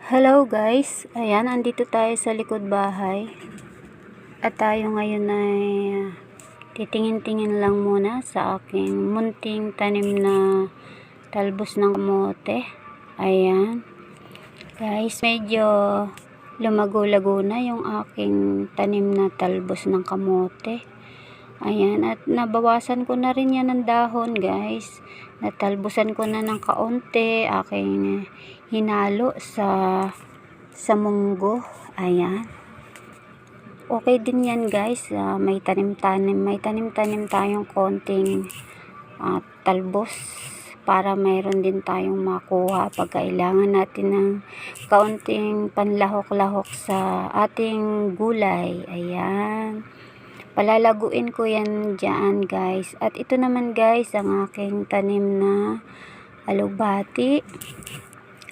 Hello guys, ayan, andito tayo sa likod bahay at tayo ngayon ay titingin-tingin lang muna sa aking munting tanim na talbos ng kamote. Ayan guys, medyo lumago-lago na yung aking tanim na talbos ng kamote. Ayan, at nabawasan ko na rin yan ng dahon guys. Natalbusan ko na ng kaunti, aking hinalo sa munggo. Ayan. Okay din yan guys. May tanim-tanim tayong konting talbos para mayroon din tayong makuha pag kailangan natin ng kaunting panlahok-lahok sa ating gulay. Ayan. Palalaguin ko yan dyan guys. At ito naman guys ang aking tanim na alugbati.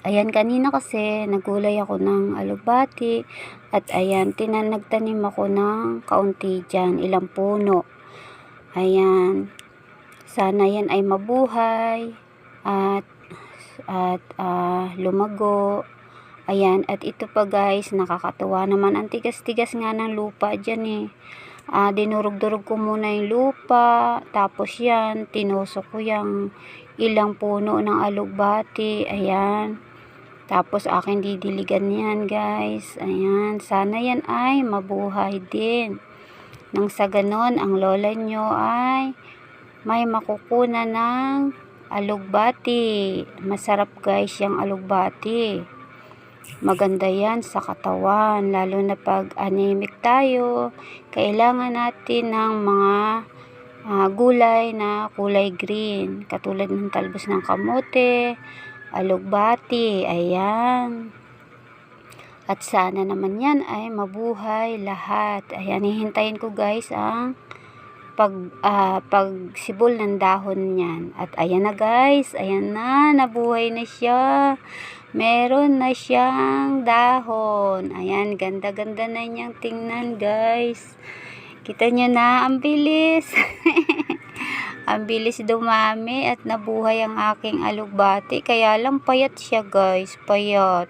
Ayan, kanina kasi nagulay ako ng alugbati. At ayan, nagtanim ako ng kaunti dyan, ilang puno. Ayan, sana yan ay mabuhay at lumago. Ayan, at ito pa guys, nakakatuwa naman. Ang tigas-tigas nga ng lupa dyan eh. Dinurog-durog ko muna yung lupa, tapos yan, tinusok ko yung ilang puno ng alugbati. Ayan, tapos aking didiligan yan guys. Ayan, sana yan ay mabuhay din, nang sa ganon ang lola nyo ay may makukunan ng alugbati. Masarap guys yung alugbati, maganda yan sa katawan, lalo na pag anemic tayo. Kailangan natin ng mga gulay na kulay green, katulad ng talbos ng kamote, alugbati. Ayan, at sana naman yan ay mabuhay lahat. Ayan, hihintayin ko guys ang pagsibol ng dahon niyan. At ayan na guys, ayan na, nabuhay na siya. Meron na siyang dahon. Ayan, ganda-ganda na niyang tingnan guys. Kita nyo na, ang bilis. Ang bilis dumami at nabuhay ang aking alugbati. Kaya lang payat siya guys, payat.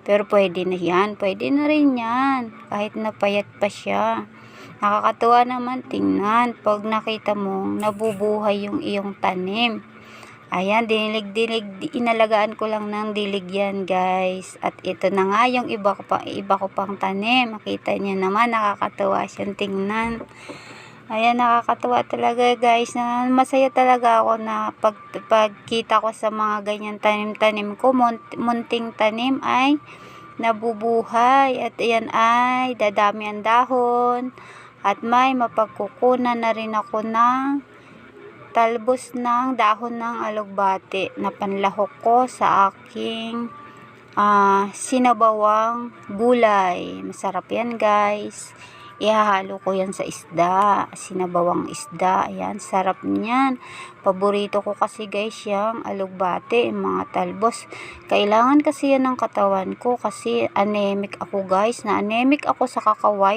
Pero pwede na yan, pwede na rin yan, kahit na payat pa siya. Nakakatuwa naman tingnan pag nakita mo nabubuhay yung iyong tanim. Ayan, dinilig-dilig, inalagaan ko lang ng dilig yan guys. At ito na nga yung iba ko pang tanim. Makita niyo naman, nakakatuwa siyang tingnan. Ayan, nakakatuwa talaga guys. Masaya talaga ako na pagkita ko sa mga ganyan tanim-tanim ko. Munting tanim ay nabubuhay. At ayan ay dadami ang dahon. At may mapagkukunan na rin ako ng talbos ng dahon ng alugbati na panlahok ko sa aking sinabawang gulay. Masarap yan guys. Ihahalo ko yan sa isda, sinabawang isda. Ayan, sarap niyan. Paborito ko kasi guys yung alugbati, mga talbos. Kailangan kasi yan ng katawan ko kasi anemic ako guys. Na anemic ako sa kakaway.